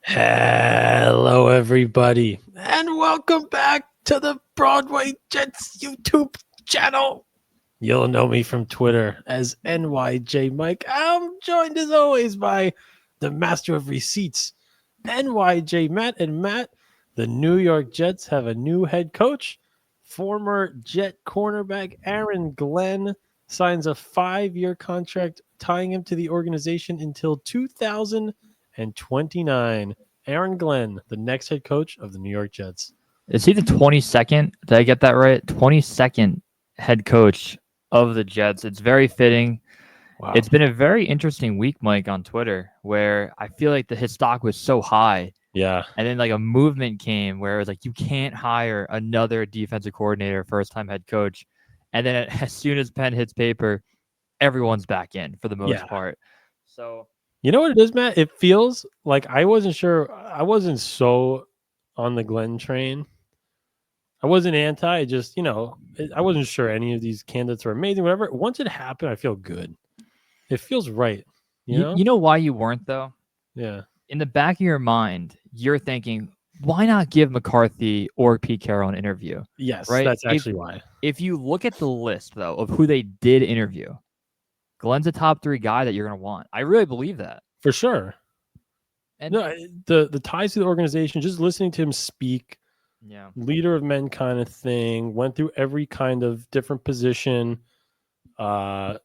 Hello, everybody, and welcome back to the Broadway Jets YouTube channel. You'll know me from Twitter as NYJ Mike. I'm joined as always by the master of receipts, NYJ Matt. And Matt, the New York Jets have a new head coach. Former Jet cornerback Aaron Glenn signs a 5-year contract, tying him to the organization until 2029. Aaron Glenn, the next head coach of the New York Jets. Is he the 22nd? Did I get that right? 22nd head coach of the Jets. It's very fitting. Wow. It's been a very interesting week, Mike, on Twitter, where I feel like his stock was so high. Yeah. And then like a movement came where it was like, you can't hire another defensive coordinator, first-time head coach. And then as soon as pen hits paper, everyone's back in for the most part. So you know what it is, Matt? It feels like I wasn't sure. I wasn't so on the Glenn train. I wasn't anti. Just, I wasn't sure any of these candidates were amazing, whatever. Once it happened, I feel good. It feels right. you know why you weren't, though? Yeah. In the back of your mind, you're thinking, why not give McCarthy or Pete Carroll an interview? Yes, right? That's actually why. If you look at the list, though, of who they did interview, Glenn's a top 3 guy that you're going to want. I really believe that. For sure. And no, the ties to the organization, just listening to him speak, leader of men kind of thing, went through every kind of different position, started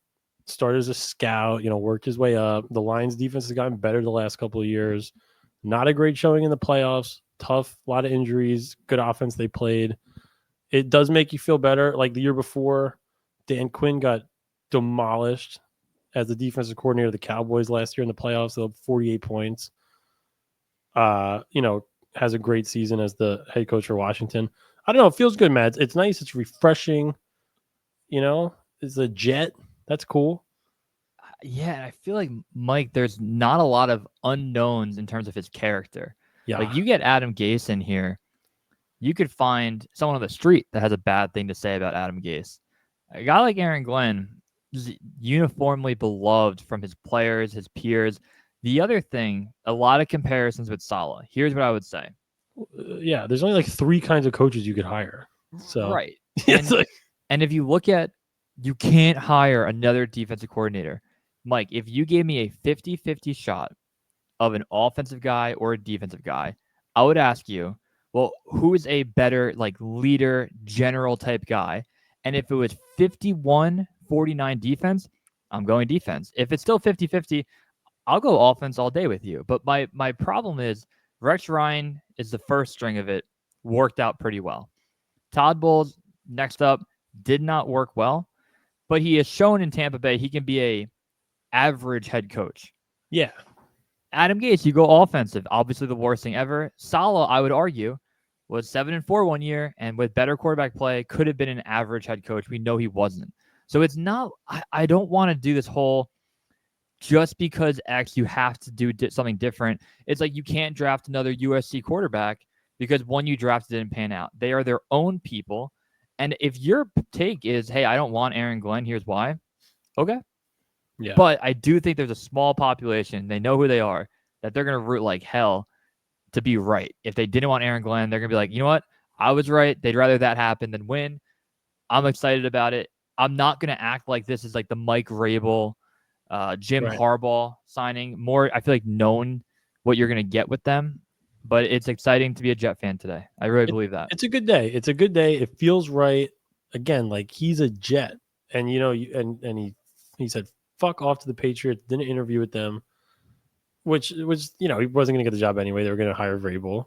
as a scout, worked his way up. The Lions defense has gotten better the last couple of years. Not a great showing in the playoffs. Tough, a lot of injuries, good offense they played. It does make you feel better. Like the year before, Dan Quinn got demolished as the defensive coordinator of the Cowboys last year in the playoffs. They had 48 points. Has a great season as the head coach for Washington. I don't know. It feels good, Matt. It's nice. It's refreshing. It's a Jet. That's cool. Yeah, I feel like, Mike, there's not a lot of unknowns in terms of his character. Yeah. Like, you get Adam Gase in here, you could find someone on the street that has a bad thing to say about Adam Gase. A guy like Aaron Glenn is uniformly beloved from his players, his peers. The other thing, a lot of comparisons with Saleh. Here's what I would say. Yeah, there's only like 3 kinds of coaches you could hire. So right. And if you look at, you can't hire another defensive coordinator. Mike, if you gave me a 50-50 shot of an offensive guy or a defensive guy, I would ask you, well, who is a better like leader, general type guy? And if it was 51-49 defense, I'm going defense. If it's still 50-50, I'll go offense all day with you. But my problem is Rex Ryan is the first string of it, worked out pretty well. Todd Bowles, next up, did not work well, but he has shown in Tampa Bay he can be a average head coach. Yeah. Adam Gase, you go offensive. Obviously the worst thing ever. Saleh, I would argue, was 7-4 one year, and with better quarterback play, could have been an average head coach. We know he wasn't. So it's not, I don't want to do this whole just because X, you have to do something different. It's like you can't draft another USC quarterback because one you drafted didn't pan out. They are their own people. And if your take is, hey, I don't want Aaron Glenn, here's why. Okay. Yeah. But I do think there's a small population, they know who they are, that they're going to root like hell to be right. If they didn't want Aaron Glenn, they're going to be like, you know what? I was right. They'd rather that happen than win. I'm excited about it. I'm not going to act like this is like the Mike Vrabel, Jim Harbaugh signing. More, I feel like, knowing what you're going to get with them. But it's exciting to be a Jet fan today. I really believe that. It's a good day. It's a good day. It feels right. Again, like he's a Jet. And, and he said, fuck off to the Patriots, didn't interview with them, which was, he wasn't going to get the job anyway. They were going to hire Vrabel.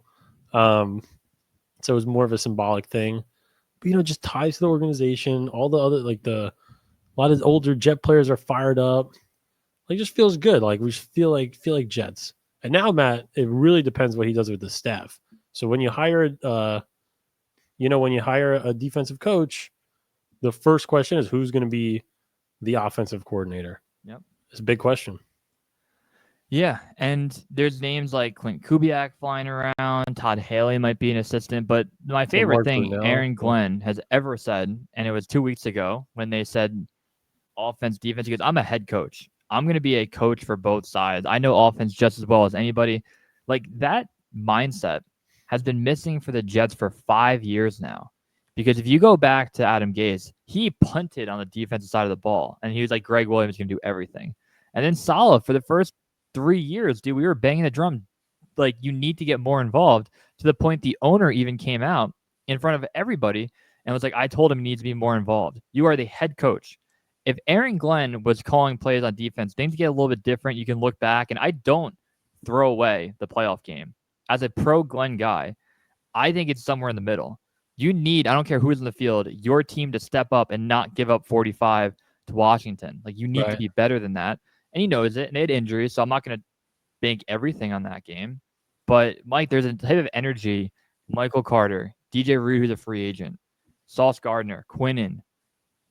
So it was more of a symbolic thing. But, just ties to the organization. All the other, a lot of older Jet players are fired up. Like, just feels good. Like, we feel like Jets. And now, Matt, it really depends what he does with the staff. So when you hire, when you hire a defensive coach, the first question is who's going to be the offensive coordinator. Yep. It's a big question. Yeah, and there's names like Clint Kubiak flying around. Todd Haley might be an assistant. But my favorite thing Aaron Glenn has ever said, and it was 2 weeks ago when they said offense, defense, he goes, I'm a head coach. I'm going to be a coach for both sides. I know offense just as well as anybody. Like that mindset has been missing for the Jets for 5 years now. Because if you go back to Adam Gase, he punted on the defensive side of the ball, and he was like, Greg Williams can do everything. And then Saleh, for the first 3 years, dude, we were banging the drum like you need to get more involved, to the point the owner even came out in front of everybody and was like, I told him he needs to be more involved. You are the head coach. If Aaron Glenn was calling plays on defense, things get a little bit different. You can look back, and I don't throw away the playoff game. As a pro Glenn guy, I think it's somewhere in the middle. You need, I don't care who's in the field, your team to step up and not give up 45 to Washington. Like, you need to be better than that. And he knows it, and they had injuries, so I'm not going to bank everything on that game. But, Mike, there's a type of energy. Michael Carter, DJ Reed, who's a free agent, Sauce Gardner, Quinnen,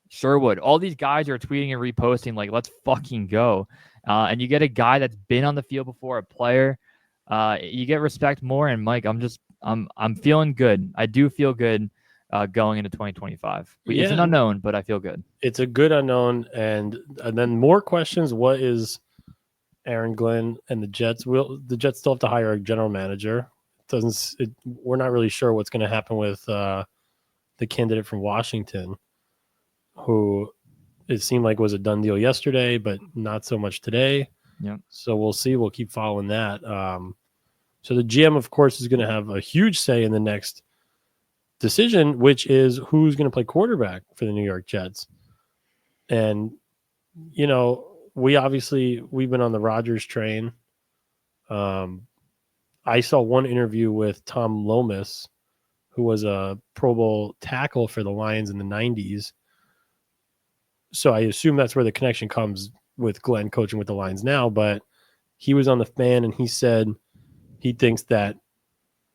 Sherwood, all these guys are tweeting and reposting like, let's fucking go. And you get a guy that's been on the field before, a player. You get respect more. And Mike, I'm feeling good. I do feel good going into 2025. It's an unknown, but I feel good. It's a good unknown. And then more questions. What is Aaron Glenn and the Jets? The Jets still have to hire a general manager. We're not really sure what's going to happen with the candidate from Washington, who it seemed like was a done deal yesterday, but not so much today. Yep. So we'll see. We'll keep following that. So the GM, of course, is going to have a huge say in the next decision, which is who's going to play quarterback for the New York Jets. And, you know, we've been on the Rodgers train. I saw one interview with Tom Lomas, who was a Pro Bowl tackle for the Lions in the 90s. So I assume that's where the connection comes with Glenn coaching with the Lions now. But he was on the Fan, and he said he thinks that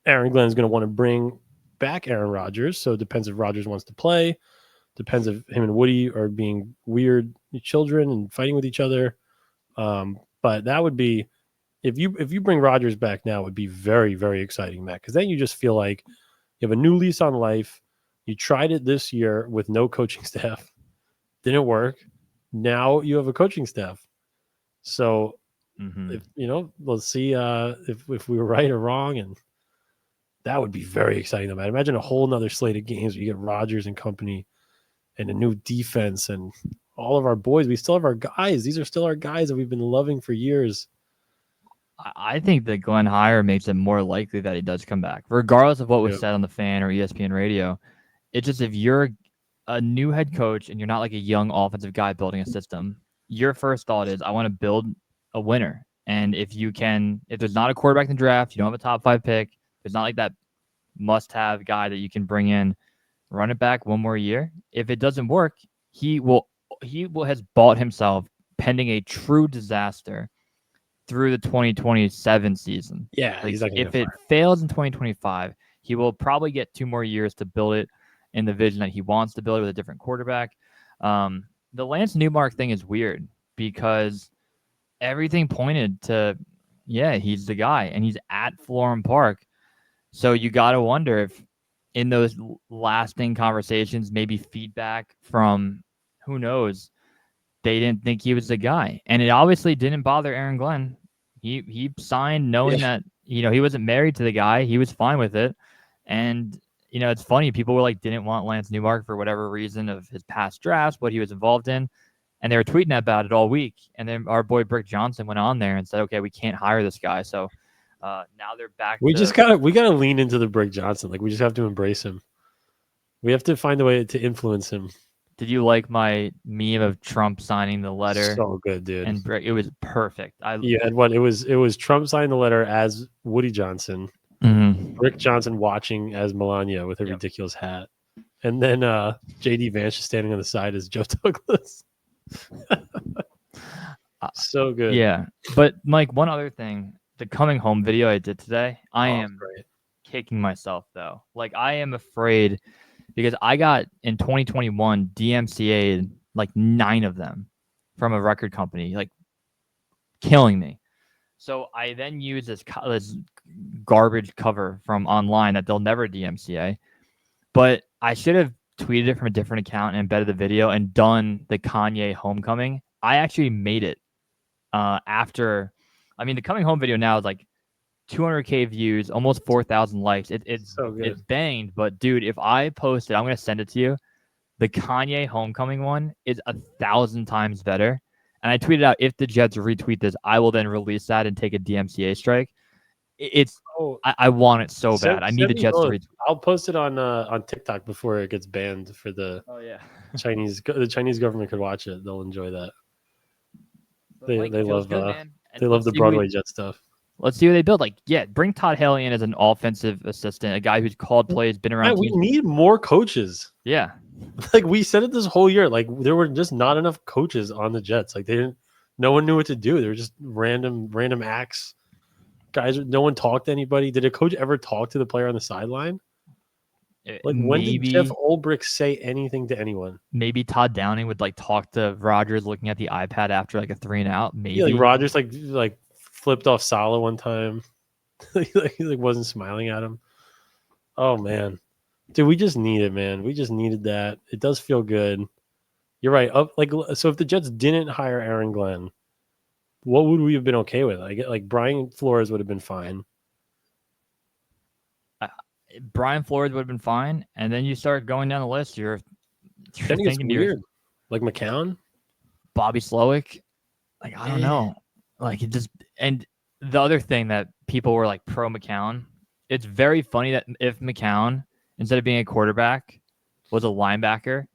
Aaron Glenn is going to want to bring back Aaron Rodgers. So it depends if Rodgers wants to play. Depends if him and Woody are being weird children and fighting with each other. But that would be, if you bring Rodgers back now, it would be very, very exciting, Matt, because then you just feel like you have a new lease on life. You tried it this year with no coaching staff. Didn't work. Now you have a coaching staff. So, if we'll see if we were right or wrong, and that would be very exciting. Man, imagine a whole nother slate of games where you get Rodgers and company, and a new defense, and all of our boys. We still have our guys. These are still our guys that we've been loving for years. I think that Glenn hire makes it more likely that he does come back, regardless of what was said on the Fan or ESPN radio. It's just, if you're a new head coach and you're not like a young offensive guy building a system, your first thought is, I want to build a winner. And if there's not a quarterback in the draft, you don't have a top 5 pick, there's not like that must-have guy that you can bring in, run it back one more year. If it doesn't work, he has bought himself, pending a true disaster, through the 2027 season. Yeah, like, if it fails in 2025, he will probably get 2 more years to build it in the vision that he wants to build it with a different quarterback. The Lance Newmark thing is weird because everything pointed to, he's the guy, and he's at Florham Park. So you got to wonder if in those lasting conversations, maybe feedback from who knows, they didn't think he was the guy. And it obviously didn't bother Aaron Glenn. He signed knowing that, he wasn't married to the guy. He was fine with it. And, it's funny. People were like, didn't want Lance Newmark for whatever reason of his past drafts, what he was involved in. And they were tweeting about it all week. And then our boy Brick Johnson went on there and said, okay, we can't hire this guy. So now they're back. We gotta lean into the Brick Johnson. Like, we just have to embrace him. We have to find a way to influence him. Did you like my meme of Trump signing the letter? So good, dude. And it was perfect. You had what? It was Trump signing the letter as Woody Johnson, Rick Johnson watching as Melania with a ridiculous hat, and then JD Vance just standing on the side as Joe Douglas. So good. Yeah. But Mike, one other thing, the coming home video I did today, I am kicking myself though. Like, I am afraid because I got in 2021 DMCA'd like 9 of them from a record company, like killing me. So I then use this garbage cover from online that they'll never DMCA. But I should have tweeted it from a different account and embedded the video and done the Kanye homecoming. I actually made it after. I mean, the coming home video now is like 200K views, almost 4,000 likes. So good. It banged. But dude, if I post it, I'm gonna send it to you. The Kanye Homecoming one is 1,000 times better. And I tweeted out, if the Jets retweet this, I will then release that and take a DMCA strike. It's Oh, I want it so bad. I need send the me Jets to both. retweet. I'll post it on TikTok before it gets banned for the Oh yeah. The Chinese government could watch it. They'll enjoy that. But Mike, They feels love good, man. And they love the Broadway Jet stuff. let's see what they build. Like, yeah, bring Todd Haley in as an offensive assistant, a guy who's called plays, been around Man, we teams. need more coaches. Yeah. Like we said it this whole year. Like there were just not enough coaches on the Jets. Like they didn't. No one knew what to do. They were just random acts. Guys, no one talked to anybody. Did a coach ever talk to the player on the sideline? Like when did Jeff Ulbrich say anything to anyone? Maybe Todd Downing would like talk to Rodgers looking at the iPad after like a 3-and-out. Maybe Yeah, like Rodgers like flipped off Salah one time. he wasn't smiling at him. Oh man, dude, we just need it, man. We just needed that. It does feel good. You're right. So if the Jets didn't hire Aaron Glenn, what would we have been okay with? I get like Brian Flores would have been fine. Brian Flores would have been fine, and then you start going down the list. You're Then it gets weird. Like McCown, Bobby Slowick. Like I don't know. Like it just and the other thing that people were like pro McCown. It's very funny that if McCown instead of being a quarterback was a linebacker,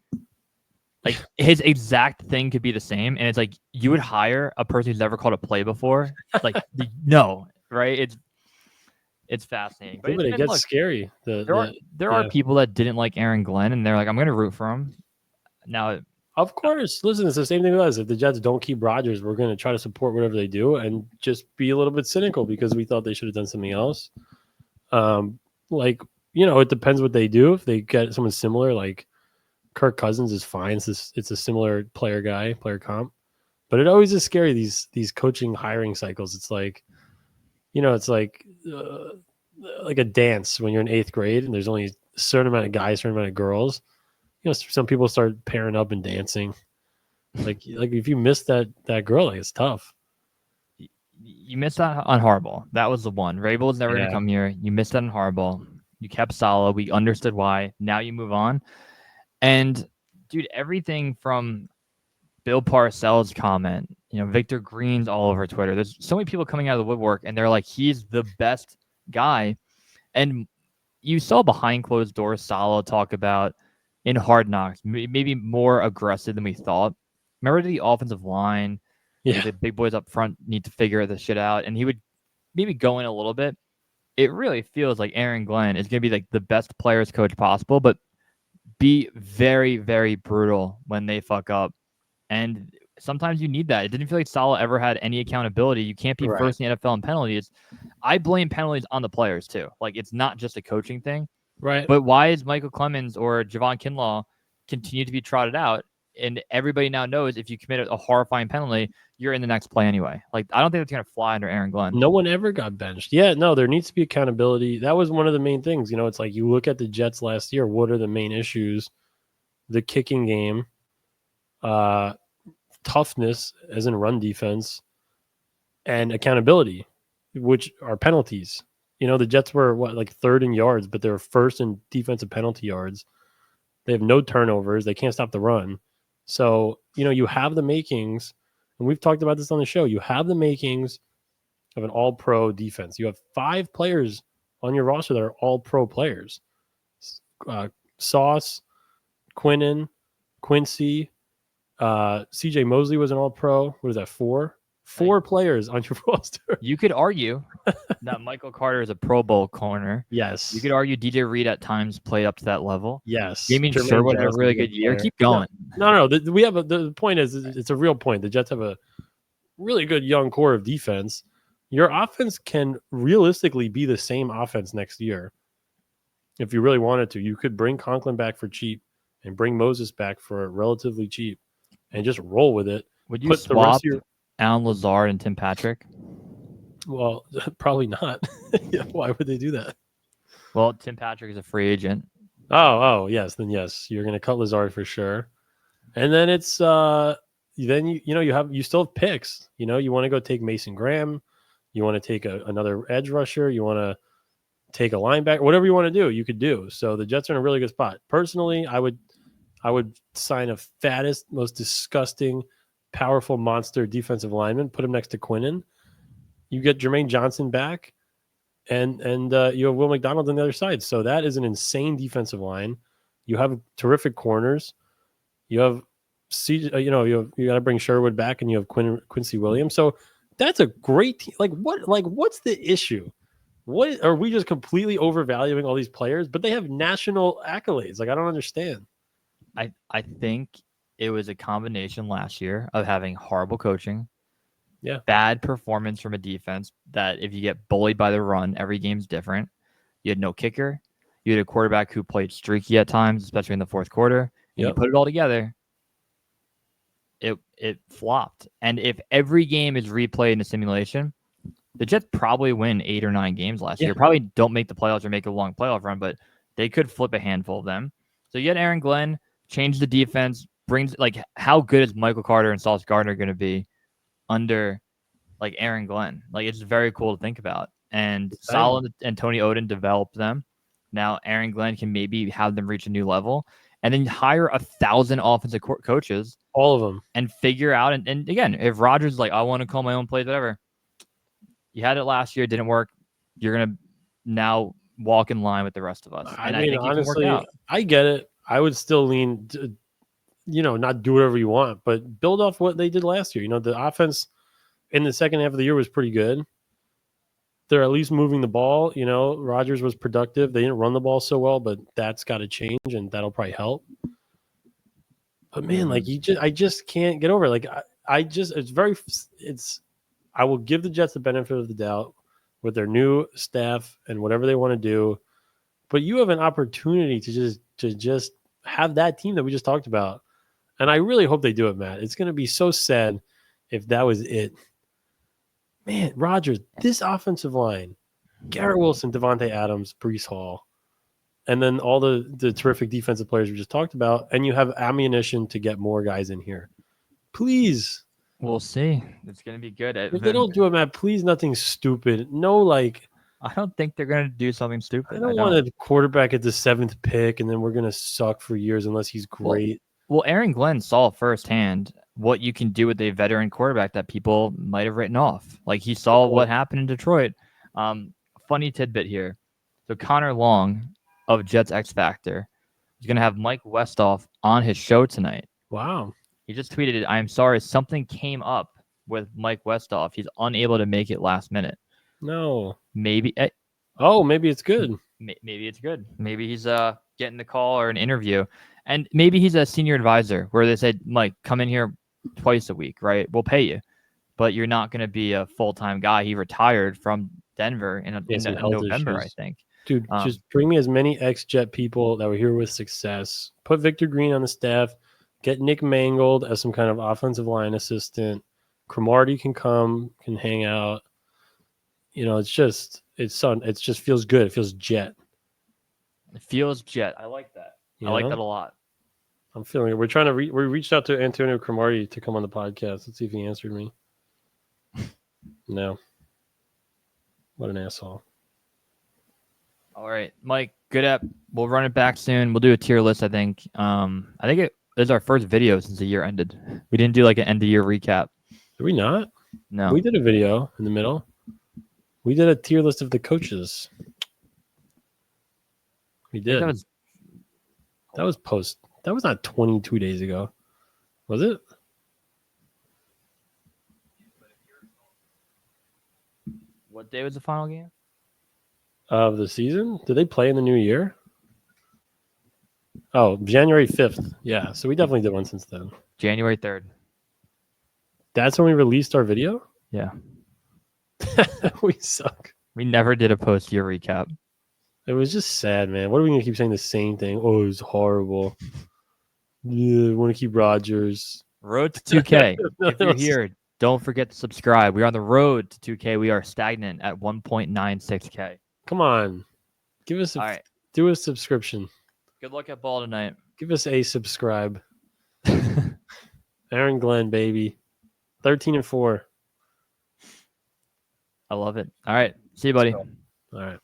like his exact thing could be the same, and it's like you would hire a person who's never called a play before. Like no, right? It's fascinating, but it gets scary. There are people that didn't like Aaron Glenn, and they're like, I'm going to root for him. Now, of course, listen, it's the same thing with us. If the Jets don't keep Rodgers, we're going to try to support whatever they do and just be a little bit cynical because we thought they should have done something else. It depends what they do. If they get someone similar, like Kirk Cousins is fine. It's a similar player comp, but it always is scary. These coaching hiring cycles. It's like, it's like a dance when you're in 8th grade and there's only a certain amount of guys, certain amount of girls. Some people start pairing up and dancing. Like if you miss that girl, like it's tough. You missed out on Harbaugh. That was the one. Rabel was never going to come here. You missed out on Harbaugh. You kept Salah. We understood why. Now you move on. And dude, everything from Bill Parcells' comment, Victor Green's all over Twitter. There's so many people coming out of the woodwork, and they're like, he's the best guy. And you saw behind closed doors Salah talk about in Hard Knocks, maybe more aggressive than we thought. Remember the offensive line? Yeah, the big boys up front need to figure this shit out, and he would maybe go in a little bit. It really feels like Aaron Glenn is going to be like the best players coach possible, but be very, very brutal when they fuck up. And sometimes you need that. It didn't feel like Salah ever had any accountability. You can't be first in the NFL in penalties. I blame penalties on the players too. Like it's not just a coaching thing. Right. But why is Michael Clemens or Javon Kinlaw continue to be trotted out? And everybody now knows if you commit a horrifying penalty, you're in the next play anyway. Like I don't think it's going to fly under Aaron Glenn. No one ever got benched. Yeah, no, there needs to be accountability. That was one of the main things. It's like you look at the Jets last year. What are the main issues? The kicking game, toughness, as in run defense, and accountability, which are penalties. The Jets were like 3rd in yards, but they're 1st in defensive penalty yards. They have no turnovers. They can't stop the run. So, you have the makings, and we've talked about this on the show. You have the makings of an all-pro defense. You have 5 players on your roster that are all-pro players. Sauce, Quinnen, Quincy, CJ Mosley was an all-pro. What is that, 4? 4 players on your roster. You could argue that Michael Carter is a Pro Bowl corner. Yes. You could argue DJ Reed at times played up to that level. Yes. Jamie Sherwood had a really good year. Keep going. No. We have the point is it's a real point. The Jets have a really good young core of defense. Your offense can realistically be the same offense next year. If you really wanted to, you could bring Conklin back for cheap and bring Moses back for relatively cheap and just roll with it. Would you swap Alan Lazard and Tim Patrick? Well, probably not. Why would they do that? Well, Tim Patrick is a free agent. Oh, yes. Then yes, you're going to cut Lazard for sure. And then it's then you still have picks. You want to go take Mason Graham. You want to take another edge rusher. You want to take a linebacker. Whatever you want to do, you could do. So the Jets are in a really good spot. Personally, I would sign a fattest, most disgusting, powerful monster defensive lineman. Put him next to Quinnen. You get Jermaine Johnson back, and you have Will McDonald on the other side. So that is an insane defensive line. You have terrific corners. You have you got to bring Sherwood back, and you have Quincy Williams. So that's a great team. What's the issue? What are we just completely overvaluing all these players? But they have national accolades. Like, I don't understand. I think it was a combination last year of having horrible coaching, bad performance from a defense that if you get bullied by the run, every game's different. You had no kicker. You had a quarterback who played streaky at times, especially in the fourth quarter. And you put it all together, it flopped. And if every game is replayed in a simulation, the Jets probably win 8 or 9 games last year. Probably don't make the playoffs or make a long playoff run, but they could flip a handful of them. So you had Aaron Glenn change the defense, brings how good is Michael Carter and Sauce Gardner going to be under Aaron Glenn? It's very cool to think about. And Solid and Tony Oden developed them. Now Aaron Glenn can maybe have them reach a new level, and then hire 1,000 offensive coaches, all of them, and figure out. And again, if Rodgers is I want to call my own plays, whatever. You had it last year, it didn't work. You're gonna now walk in line with the rest of us. And I think honestly, I get it. I would still lean to, not do whatever you want, but build off what they did last year. The offense in the second half of the year was pretty good. They're at least moving the ball. Rodgers was productive. They didn't run the ball so well, but that's got to change, and that'll probably help. But man, I just can't get over it. I will give the Jets the benefit of the doubt with their new staff and whatever they want to do. But you have an opportunity to just have that team that we just talked about. And I really hope they do it, Matt. It's going to be so sad if that was it. Man, Rodgers, this offensive line, Garrett Wilson, Devontae Adams, Breece Hall, and then all the terrific defensive players we just talked about, and you have ammunition to get more guys in here. Please. We'll see. It's going to be good. If they don't do it, Matt, please nothing stupid. No, I don't think they're going to do something stupid. I don't want a quarterback at the 7th pick, and then we're going to suck for years unless he's great. Well, Aaron Glenn saw firsthand what you can do with a veteran quarterback that people might have written off. He saw what happened in Detroit. Funny tidbit here. So Connor Long of Jets X Factor is going to have Mike Westhoff on his show tonight. Wow. He just tweeted it. I am sorry, something came up with Mike Westhoff. He's unable to make it last minute. No. Maybe. Maybe it's good. Maybe it's good. Maybe he's getting the call or an interview. And maybe he's a senior advisor where they said, Mike, come in here twice a week, right? We'll pay you. But you're not going to be a full-time guy. He retired from Denver in November, I think. Dude, just bring me as many ex-Jet people that were here with success. Put Victor Green on the staff. Get Nick Mangold as some kind of offensive line assistant. Cromartie can come, can hang out. It just feels good. It feels Jet. It feels Jet. I like that. I like that a lot. I'm feeling it. We're trying to we reached out to Antonio Cromartie to come on the podcast. Let's see if he answered me. No. What an asshole. All right, Mike, good app. We'll run it back soon. We'll do a tier list, I think. I think it is our first video since the year ended. We didn't do an end of year recap. Did we not? No. We did a video in the middle. We did a tier list of the coaches. We did. That was post. That was not 22 days ago. Was it? What day was the final game? Of the season? Did they play in the new year? Oh, January 5th. Yeah, so we definitely did one since then. January 3rd. That's when we released our video? Yeah. We suck. We never did a post-year recap. It was just sad, man. What are we going to keep saying the same thing? Oh, it was horrible. Yeah, I want to keep Rodgers. Road to 2K. If you're here, don't forget to subscribe. We're on the road to 2K. We are stagnant at 1.96K. Come on. Give us do a subscription. Good luck at ball tonight. Give us a subscribe. Aaron Glenn, baby. 13-4. I love it. All right. See you, buddy. So, all right.